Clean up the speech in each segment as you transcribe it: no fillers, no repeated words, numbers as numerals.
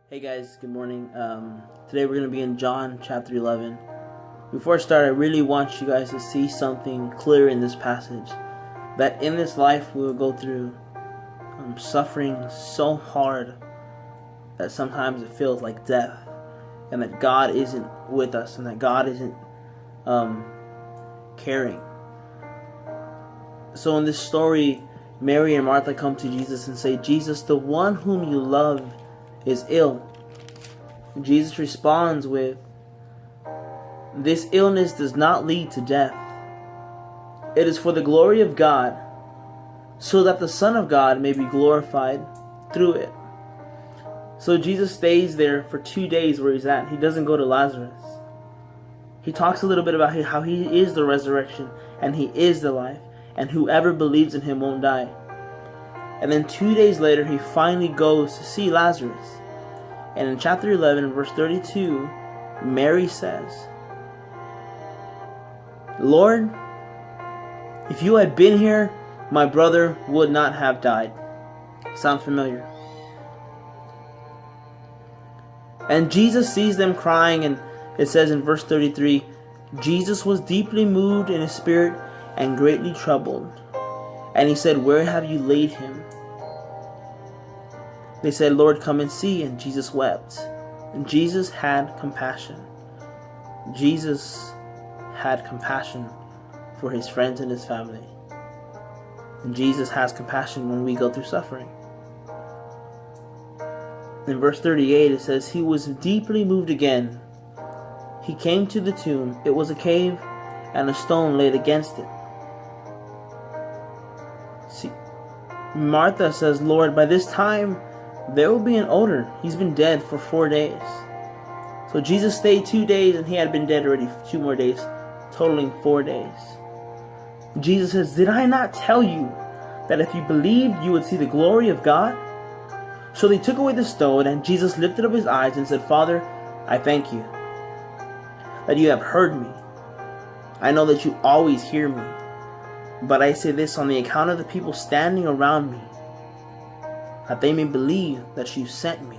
Hey guys, good morning. Today we're going to be in John chapter 11. Before I start, I really want you guys to see something clear in this passage. That in this life we will go through suffering so hard that sometimes it feels like death. And that God isn't with us and that God isn't caring. So in this story, Mary and Martha come to Jesus and say, "Jesus, the one whom you love is ill." Jesus responds with, "This illness does not lead to death. It is for the glory of God, so that the Son of God may be glorified through it." So Jesus stays there for 2 days where he's at. He doesn't go to Lazarus. He talks a little bit about how he is the resurrection and he is the life, and whoever believes in him won't die. And then 2 days later, he finally goes to see Lazarus. And in chapter 11, verse 32, Mary says, "Lord, if you had been here, my brother would not have died." Sound familiar? And Jesus sees them crying, and it says in verse 33, "Jesus was deeply moved in his spirit and greatly troubled. And he said, 'Where have you laid him?' They said, 'Lord, come and see.' And Jesus wept. And Jesus had compassion. Jesus had compassion for his friends and his family. And Jesus has compassion when we go through suffering. In verse 38 it says, "He was deeply moved again. He came to the tomb. It was a cave, and a stone laid against it." See, Martha says, "Lord, by this time there will be an odor. He's been dead for 4 days." So Jesus stayed 2 days and he had been dead already 2 more days, totaling 4 days. Jesus says, "Did I not tell you that if you believed you would see the glory of God?" So they took away the stone, and Jesus lifted up his eyes and said, "Father, I thank you that you have heard me. I know that you always hear me. But I say this on the account of the people standing around me, that they may believe that you sent me."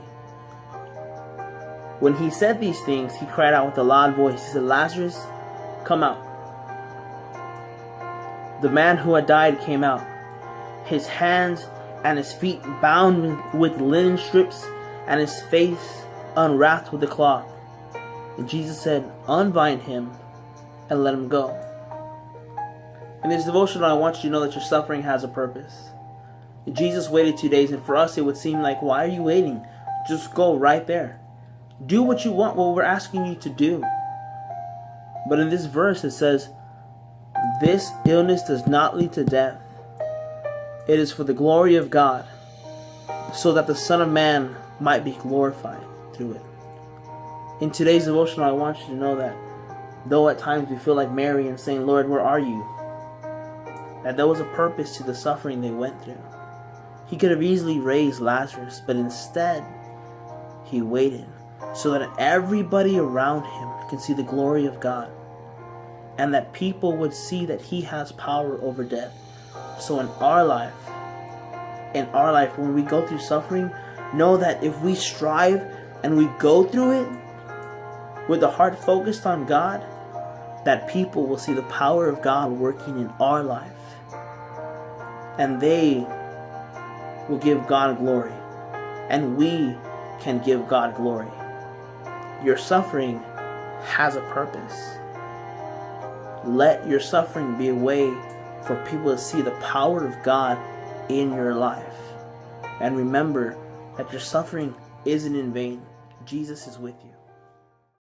When he said these things, he cried out with a loud voice. He said, "Lazarus, come out." The man who had died came out, his hands and his feet bound with linen strips, and his face unwrapped with a cloth. And Jesus said, "Unbind him and let him go." In this devotional, I want you to know that your suffering has a purpose. Jesus waited 2 days, and for us it would seem like, why are you waiting? Just go right there. Do what you want, what we're asking you to do. But in this verse it says, "This illness does not lead to death. It is for the glory of God, so that the Son of Man might be glorified through it." In today's devotional, I want you to know that though at times we feel like Mary and saying, "Lord, where are you?" that there was a purpose to the suffering they went through. He could have easily raised Lazarus, but instead he waited so that everybody around him can see the glory of God, and that people would see that he has power over death. So in our life, when we go through suffering, know that if we strive and we go through it with a heart focused on God, that people will see the power of God working in our life. And they will give God glory. And we can give God glory. Your suffering has a purpose. Let your suffering be a way for people to see the power of God in your life. And remember that your suffering isn't in vain. Jesus is with you.